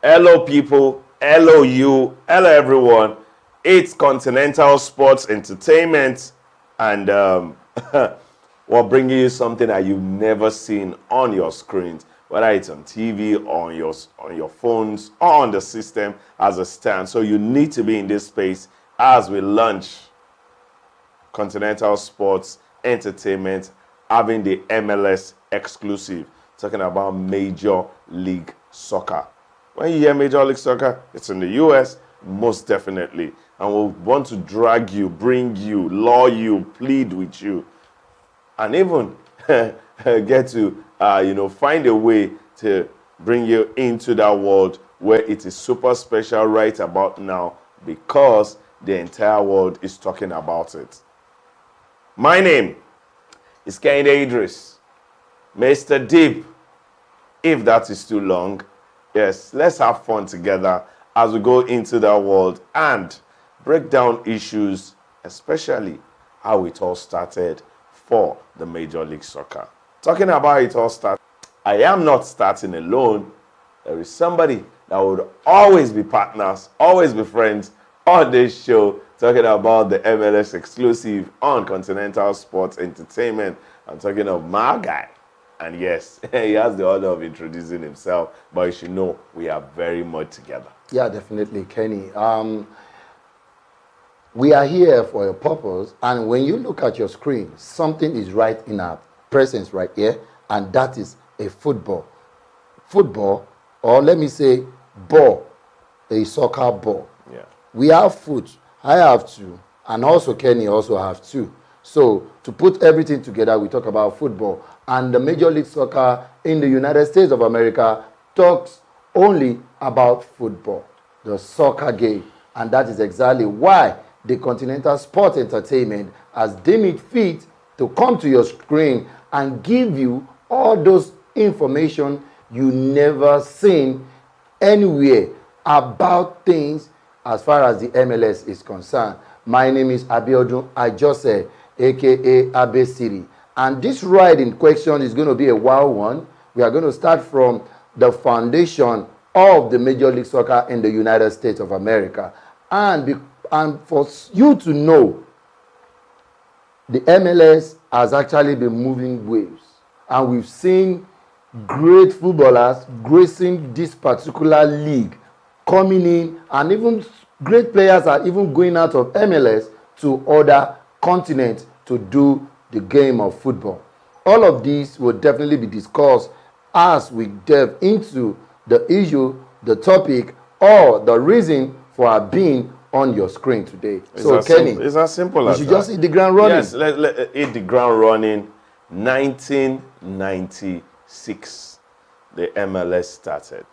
Hello, people. Hello, you. Hello, everyone. It's Continental Sports Entertainment, and we're bringing you something that you've never seen on your screens, whether it's on TV or on your phones or on the system as a stand. So you need to be in this space as we launch Continental Sports Entertainment, having the MLS Exclusive, talking about Major League Soccer. When you hear Major League Soccer, it's in the US, most definitely. And we'll want to drag you, bring you, lure you, plead with you, and even get to, find a way to bring you into that world where it is super special right about now because the entire world is talking about it. My name is Kehinde Idris, Mr. Deep. If that is too long, yes, let's have fun together as we go into that world and break down issues, especially how it all started for the Major League Soccer. Talking about it all started, I am not starting alone. There is somebody that would always be partners, always be friends on this show, talking about the MLS Exclusive on Continental Sports Entertainment. I'm talking of my guy. And yes, he has the honor of introducing himself, but you should know we are very much together. Yeah, definitely, Kenny. We are here for a purpose, and when you look at your screen, something is right in our presence right here, and that is a football. Football, or let me say ball, a soccer ball. Yeah. We have foot. I have two, and also Kenny also have two. So to put everything together, we talk about football. And the Major League Soccer in the United States of America talks only about football, the soccer game. And that is exactly why the Continental Sport Entertainment has deemed it fit to come to your screen and give you all those information you never seen anywhere about things as far as the MLS is concerned. My name is Abiodun Ajose, aka Abe City. And this ride in question is going to be a wild one. We are going to start from the foundation of the Major League Soccer in the United States of America. And for you to know, the MLS has actually been moving waves. And we've seen great footballers gracing this particular league, coming in, and even great players are even going out of MLS to other continents to do the game of football. All of these will definitely be discussed as we delve into the issue, the topic, or the reason for our being on your screen today. So, Kenny, it's as simple as we should just hit the ground running. Yes, let hit the ground running. 1996, the MLS started.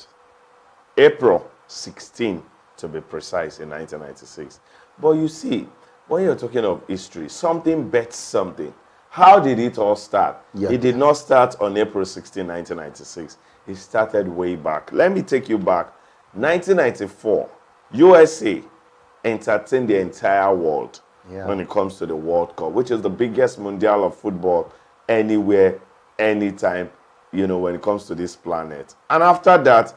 April 16, to be precise, in 1996. But you see, when you're talking of history, something bets something. How did it all start? Yeah. It did not start on April 16, 1996. It started way back. Let me take you back. 1994, USA entertained the entire world when it comes to the World Cup, which is the biggest mundial of football anywhere, anytime, when it comes to this planet. And after that,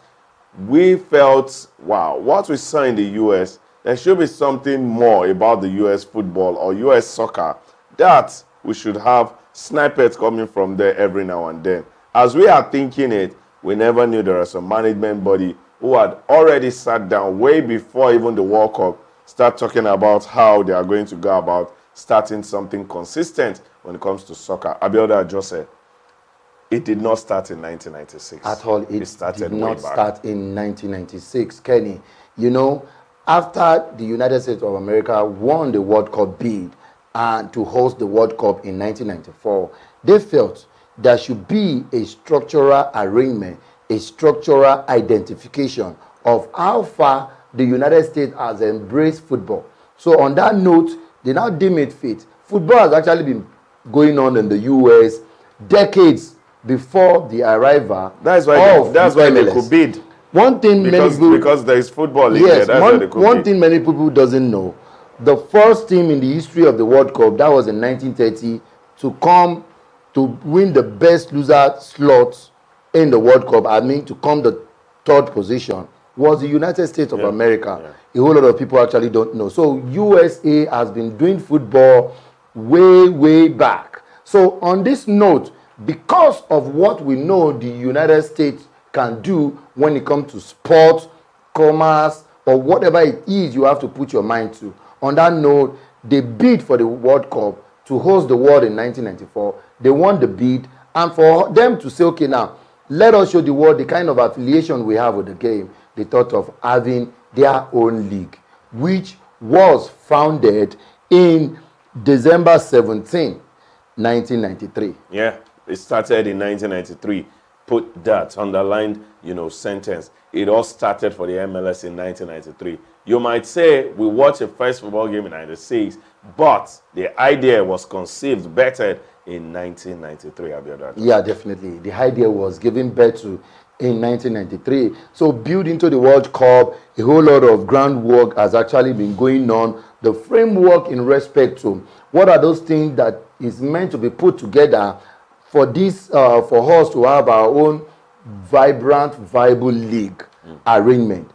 we felt, wow, what we saw in the US, there should be something more about the US football or US soccer that we should have snippets coming from there every now and then. As we are thinking it, we never knew there was a management body who had already sat down way before even the World Cup start talking about how they are going to go about starting something consistent when it comes to soccer. Abiodun Ajose, it did not start in 1996. At all, it started did not way back. start in 1996, Kenny. After the United States of America won the World Cup bid and to host the World Cup in 1994, they felt there should be a structural arrangement, a structural identification of how far the United States has embraced football. So on that note, they now deem it fit. Football has actually been going on in the US decades before the arrival That's why MLS. they could bid. One thing because there is football in there. That's why they could one bid. thing many people doesn't know, the first team in the history of the World Cup, that was in 1930, to come to win the best loser slot in the World Cup, to come the third position, was the United States of Yeah. America. Yeah. A whole lot of people actually don't know. So USA has been doing football way, way back. So on this note, because of what we know the United States can do when it comes to sport, commerce, or whatever it is you have to put your mind to. On that note, they bid for the World Cup to host the world in 1994. They won the bid, and for them to say, okay, now, let us show the world the kind of affiliation we have with the game, they thought of having their own league, which was founded in December 17, 1993. Yeah, it started in 1993. Put that underlined, sentence. It all started for the MLS in 1993. You might say we watched the first football game in 96, but the idea was conceived better in 1993, Abiodun. Yeah, definitely. The idea was given birth to in 1993. So built into the World Cup, a whole lot of groundwork has actually been going on. The framework in respect to what are those things that is meant to be put together for this, for us to have our own vibrant, viable league arrangement.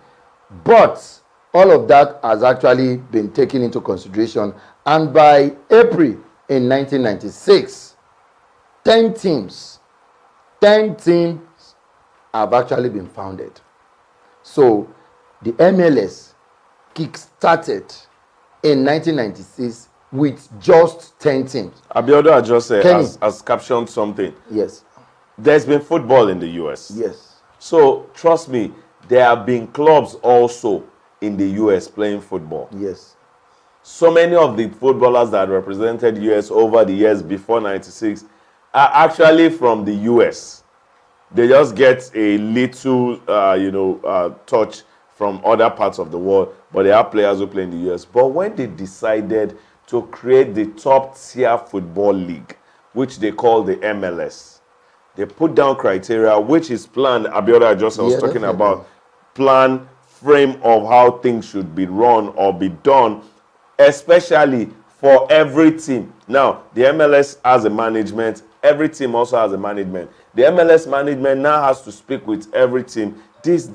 But all of that has actually been taken into consideration. And by April in 1996, 10 teams have actually been founded. So the MLS kick-started in 1996 with just 10 teams. Abiodun just Kenny. has captioned something. Yes. There's been football in the US. Yes. So trust me, there have been clubs also in the US playing football. Yes. So many of the footballers that represented US over the years before 96 are actually from the US. They just get a little, touch from other parts of the world, but they have players who play in the US. But when they decided to create the top tier football league, which they call the MLS, they put down criteria, which is planned. Abiodun just was talking definitely. about plan frame of how things should be run or be done, especially for every team. Now, the MLS has a management. Every team also has a management. The MLS management now has to speak with every team. This,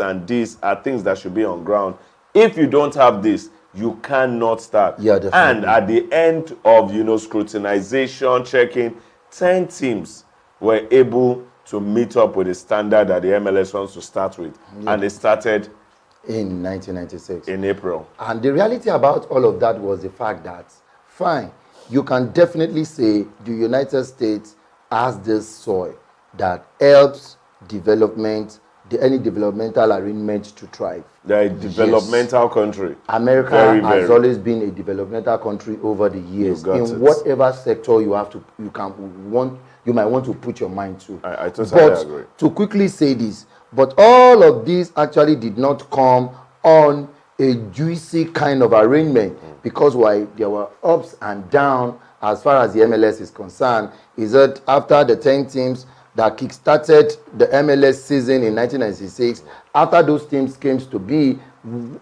and this are things that should be on ground. If you don't have this, you cannot start. Yeah, definitely. And at the end of, scrutinization, checking, 10 teams were able to meet up with the standard that the MLS wants to start with. Yeah. And they started in 1996. In April. And the reality about all of that was the fact that, fine, you can definitely say the United States has this soil that helps development, any developmental arrangement to thrive. They're a developmental country. America has always been a developmental country over the years. In whatever sector you might want to put your mind to. I totally agree. To quickly say this, but all of this actually did not come on a juicy kind of arrangement, because why there were ups and downs as far as the MLS is concerned. Is that after the 10 teams that kick-started the MLS season in 1996, after those teams came to be,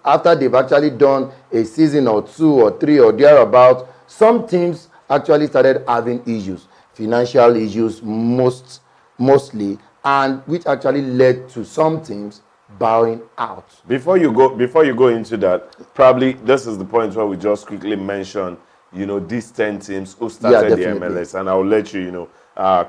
after they've actually done a season or 2 or 3 or thereabout, some teams actually started having issues, financial issues mostly, and which actually led to some teams bowing out. Before you go into that, probably this is the point where we just quickly mention, these 10 teams who started the MLS, and I'll let you,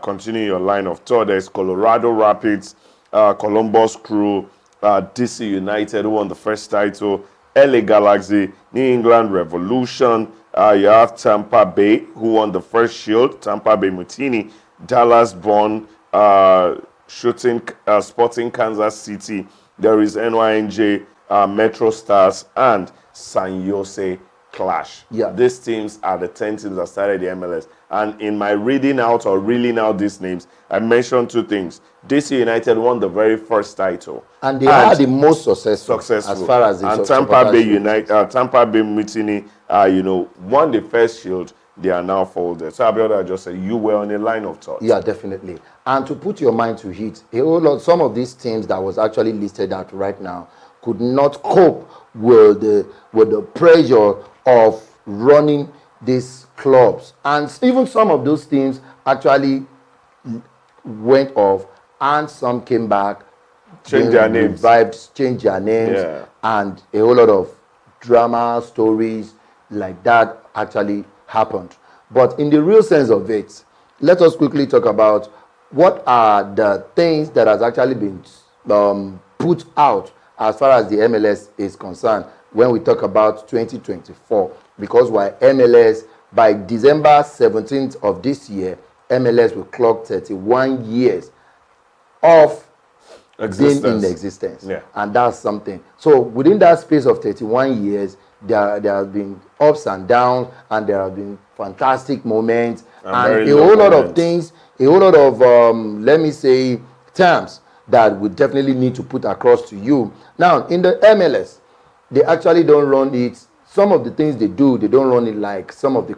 continue your line of thought. There's Colorado Rapids, Columbus Crew, DC United, who won the first title, LA Galaxy, New England Revolution, you have Tampa Bay, who won the first Shield, Tampa Bay Mutiny, Dallas Born, Sporting Kansas City. There is NYNJ, Metro Stars, and San Jose Clash. Yeah. These teams are the 10 teams that started the MLS. And in my reading out these names, I mentioned 2 things. DC United won the very first title. And they are the most successful. As far as the Tampa Bay Mutiny, won the first Shield. They are now folded. So Abiodun just said you were on a line of thought. Yeah, definitely. And to put your mind to it, a whole lot, some of these teams that was actually listed out right now could not cope with the pressure of running these clubs. And even some of those teams actually went off, and some came back Change their being names. revived, change their names, Yeah. and a whole lot of drama, stories like that actually happened. But in the real sense of it, let us quickly talk about what are the things that has actually been put out as far as the MLS is concerned when we talk about 2024. Because while MLS, by December 17th of this year, MLS will clock 31 years of being in existence. Yeah. And that's something. So within that space of 31 years, there have been ups and downs, and there have been fantastic moments, and very a low whole lot of moments. things, a whole lot of let me say terms that we definitely need to put across to you. Now in the MLS, they actually don't run it. Some of the things they do, they don't run it like some of the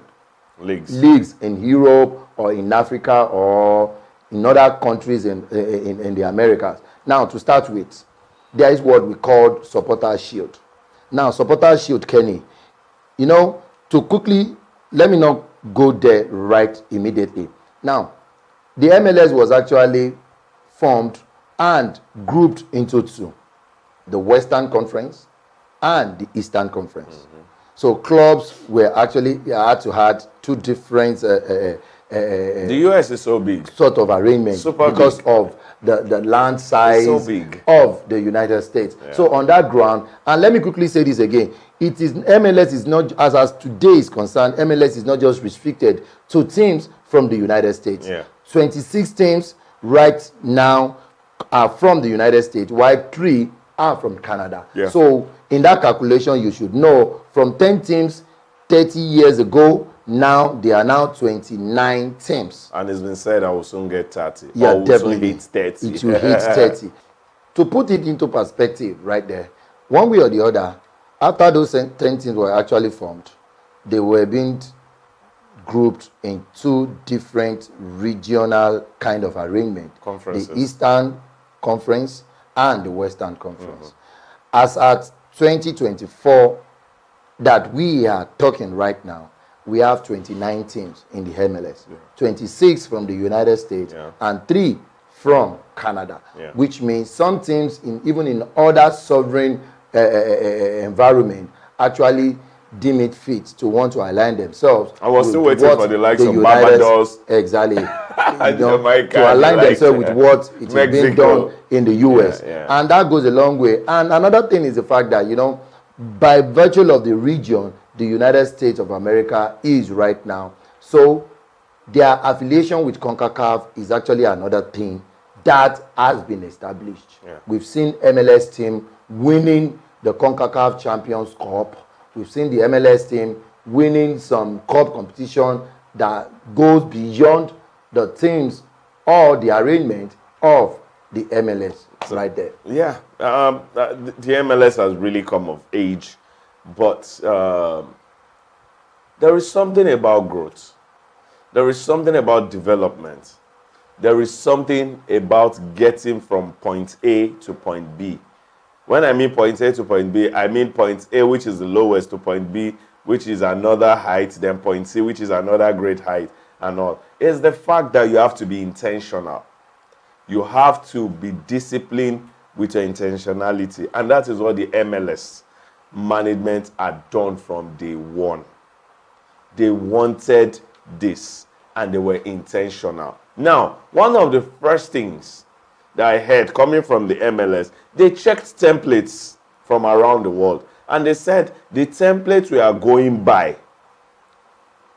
leagues in Europe or in Africa or in other countries in the Americas. Now, to start with, there is what we call supporter shield. Now, supporter shield, Kenny, to quickly, let me not go there right immediately. Now, the MLS was actually formed and grouped into two: the Western Conference and the Eastern Conference. So clubs were actually had to have two different the US is so big. sort of arrangements Super because big. of the land size so big. of the United States. Yeah. So on that ground, and let me quickly say this again, it is MLS is not, as today is concerned, MLS is not just restricted to teams from the United States. Yeah. 26 teams right now are from the United States, while 3 are from Canada. Yeah. So in that calculation, you should know from 10 teams 30 years ago, now they are now 29 teams. And it's been said I will soon get 30. Yeah, or will definitely. Soon hit 30. It will hit 30. To put it into perspective right there, one way or the other, after those 10 teams were actually formed, they were being grouped in 2 different regional kind of arrangement. Conferences. The Eastern Conference and the Western Conference. As at 2024 that we are talking right now, we have 29 teams in the MLS, 26 from the United States, and 3 from Canada, which means some teams, even in other sovereign environment, actually deem it fit to want to align themselves. I was still waiting for the likes of Barbados. Exactly. Jamaica, to align themselves with what it is being done in the US. And that goes a long way. And another thing is the fact that, by virtue of the region, the United States of America is right now. So their affiliation with CONCACAF is actually another thing that has been established. We've seen MLS team winning the CONCACAF Champions Cup. We've seen the MLS team winning some cup competition that goes beyond the teams or the arrangement of the MLS right there. Yeah, the MLS has really come of age, but there is something about growth. There is something about development. There is something about getting from point A to point B. When I mean point A to point B, I mean point A, which is the lowest, to point B, which is another height, then point C, which is another great height, and all. It's the fact that you have to be intentional. You have to be disciplined with your intentionality. And that is what the MLS management had done from day one. They wanted this, and they were intentional. Now, one of the first things that I heard coming from the MLS, they checked templates from around the world. And they said the template we are going by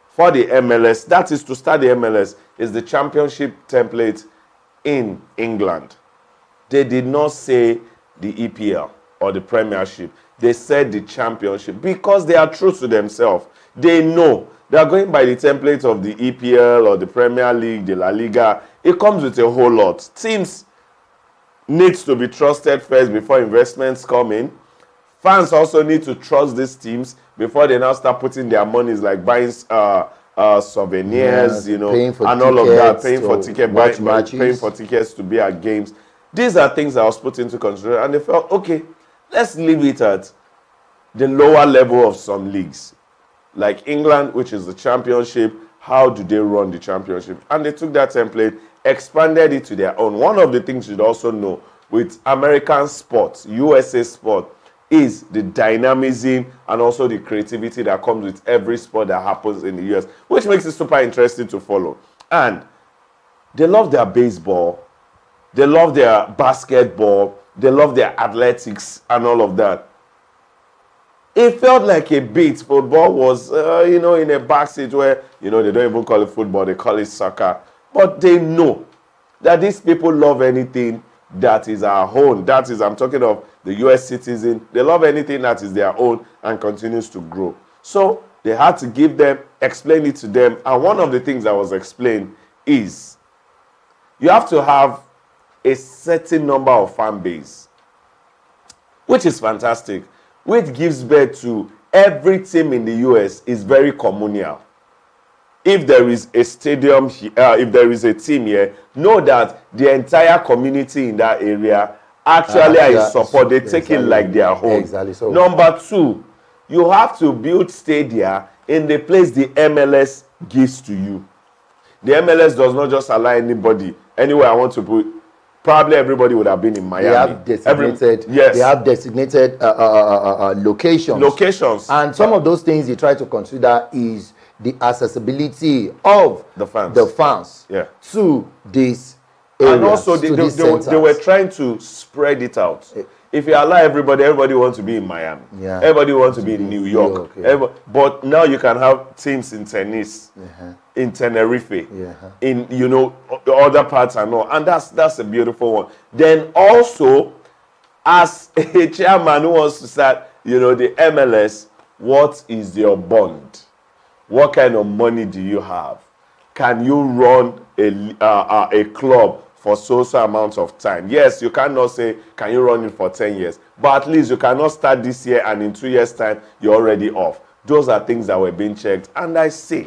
for the MLS, that is to start the MLS, is the championship template in England. They did not say the EPL or the Premiership. They said the championship because they are true to themselves. They know they are going by the template of the EPL or the Premier League, the La Liga. It comes with a whole lot. Teams needs to be trusted first before investments come in. Fans also need to trust these teams before they now start putting their monies, like buying souvenirs, and all of that, paying for tickets, paying for tickets to be at games. These are things that was put into consideration, and they felt, okay, let's leave it at the lower level of some leagues. Like England, which is the championship, how do they run the championship? And they took that template, expanded it to their own. One of the things you'd also know, with American sports, USA sport, is the dynamism and also the creativity that comes with every sport that happens in the US, which makes it super interesting to follow. And they love their baseball, they love their basketball, they love their athletics and all of that. It felt like a bit football was, in a backseat where, they don't even call it football, they call it soccer. But they know that these people love anything that is our own. That is, I'm talking of the US citizen. They love anything that is their own and continues to grow. So they had to give them, explain it to them. And one of the things that was explained is you have to have a certain number of fan base, which is fantastic, which gives birth to every team in the US is very communal. If there is a stadium, if there is a team here, know that the entire community in that area actually are in support. They take it like their own. Exactly. So. Number two, you have to build stadia in the place the MLS gives to you. The MLS does not just allow anybody, anywhere I want to put. Probably everybody would have been in Miami. They have designated locations. And some of those things they try to consider is the accessibility of the fans to this area. And also they were trying to spread it out. If you allow everybody wants to be in Miami. Yeah. Everybody wants to be in New York. But now you can have teams in Tenerife, in Tenerife, in other parts and all. And that's a beautiful one. Then also, as a chairman who wants to start, the MLS, what is your bond? What kind of money do you have? Can you run a club for so amounts of time? Yes, you cannot say, can you run it for 10 years? But at least you cannot start this year and in 2 years' time, you're already off. Those are things that were being checked. And I say,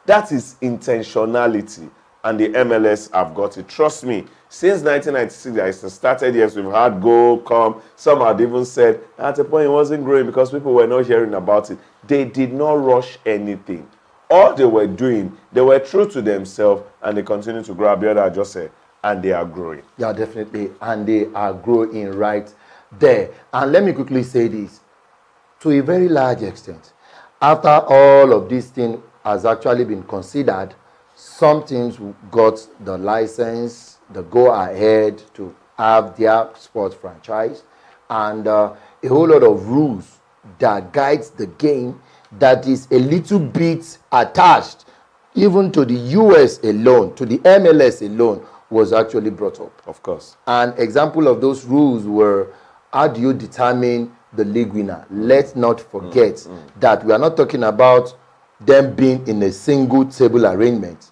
that is intentionality. And the MLS have got it. Trust me, since 1996, that it started, yes, we've had go, come. Some had even said, at a point it wasn't growing because people were not hearing about it. They did not rush anything. All they were doing, they were true to themselves and they continue to grow. Abiola just said, and they are growing. Yeah, definitely. And they are growing right there. And let me quickly say this. To a very large extent, after all of these things has actually been considered, some teams got the license, the go-ahead to have their sports franchise, and a whole lot of rules that guides the game that is a little bit attached even to the US alone, to the MLS alone, was actually brought up. Of course. An example of those rules were, how do you determine the league winner? Let's not forget that we are not talking about them being in a single table arrangement.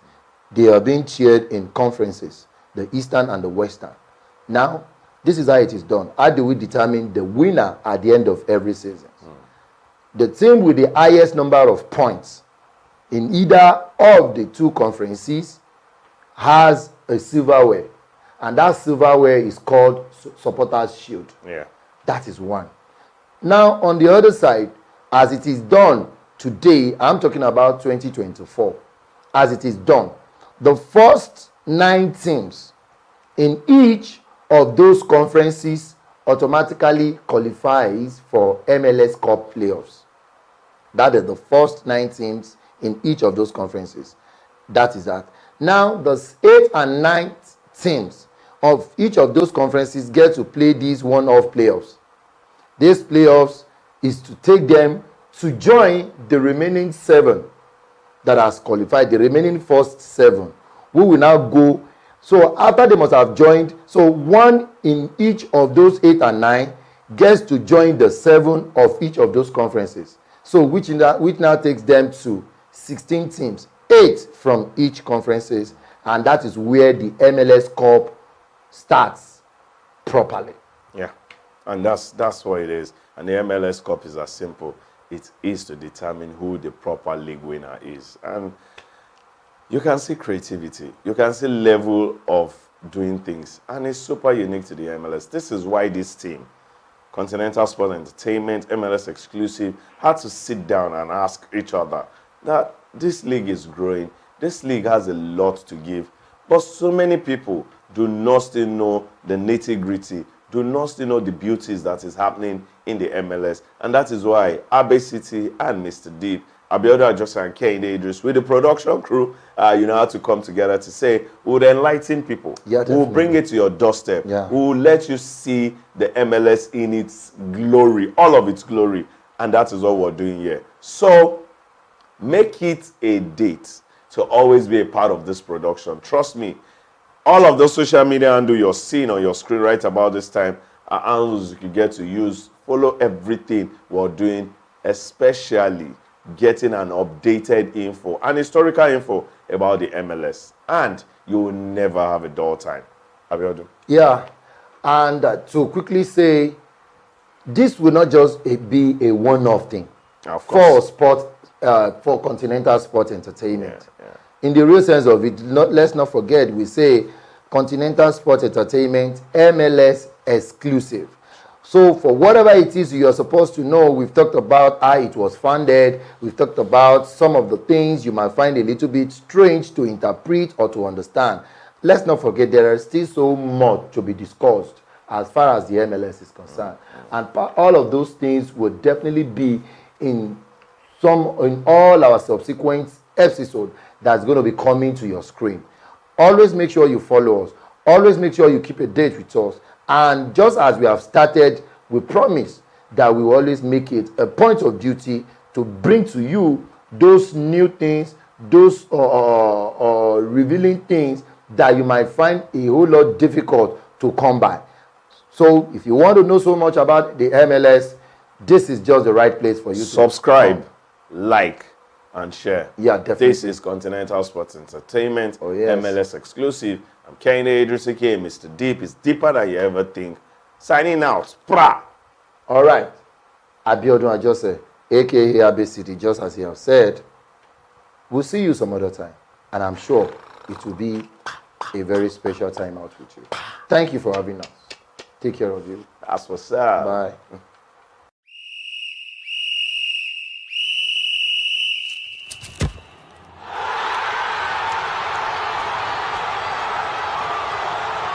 They are being cheered in conferences, the Eastern and the Western. Now, this is how it is done. How do we determine the winner at the end of every season? The team with the highest number of points in either of the two conferences has a silverware. And that silverware is called Supporters' Shield. Yeah. That is one. Now, on the other side, as it is done today, I'm talking about 2024, as it is done, the first 9 teams in each of those conferences automatically qualifies for MLS Cup playoffs. That is the first 9 teams in each of those conferences. That is that. Now, the 8th and 9th teams of each of those conferences get to play these one-off playoffs. These playoffs is to take them to join the remaining 7 that has qualified, the remaining first 7, who will now go. So after they must have joined, so one in each of those 8 and 9 gets to join the 7 of each of those conferences. So which now takes them to 16 teams, 8 from each conferences, and that is where the MLS Cup starts properly. Yeah, and that's what it is. And the MLS Cup is as simple. It is to determine who the proper league winner is. And you can see creativity. You can see level of doing things. And it's super unique to the MLS. This is why this team, Continental Sport Entertainment, MLS Exclusive, had to sit down and ask each other that this league is growing. This league has a lot to give. But so many people do not still know the nitty-gritty, do not still know the beauties that is happening in the MLS. And that is why Abe City and Mr. Deep, Abiodun Ajosa and Kehinde Idris, with the production crew, you know how to come together to say, we would enlighten people. Yeah, we will bring it to your doorstep. Yeah. We will let you see the MLS in its glory, all of its glory. And that is what we're doing here. So make it a date to always be a part of this production. Trust me, all of the social media handle you're seeing on your screen right about this time are handles you can get to use. Follow everything we're doing, especially getting an updated info, an historical info about the MLS. And you will never have a dull time. Abiodun. Yeah, and to quickly say, this will not just be a one-off thing Of for course. sport, for Continental Sport Entertainment. Yeah. In the real sense of it, let's not forget, we say Continental Sport Entertainment, MLS Exclusive. So for whatever it is you're supposed to know, we've talked about how it was funded, we've talked about some of the things you might find a little bit strange to interpret or to understand. Let's not forget there is still so much to be discussed as far as the MLS is concerned. And all of those things will definitely be in all our subsequent episodes that's going to be coming to your screen. Always make sure you follow us. Always make sure you keep a date with us. And just as we have started, we promise that we will always make it a point of duty to bring to you those new things, those revealing things that you might find a whole lot difficult to come by. So if you want to know so much about the MLS, this is just the right place for you to Subscribe, like, and share. Yeah, definitely. This is Continental Sports Entertainment, Oh, yes. MLS Exclusive. I'm Kehinde Idris, aka Mr. Deep. It's deeper than you ever think. Signing out. Pra! All right. Abiodun Ajose, aka Abe City, just as he has said, we'll see you some other time. And I'm sure it will be a very special time out with you. Thank you for having us. Take care of you. That's what's up. Bye.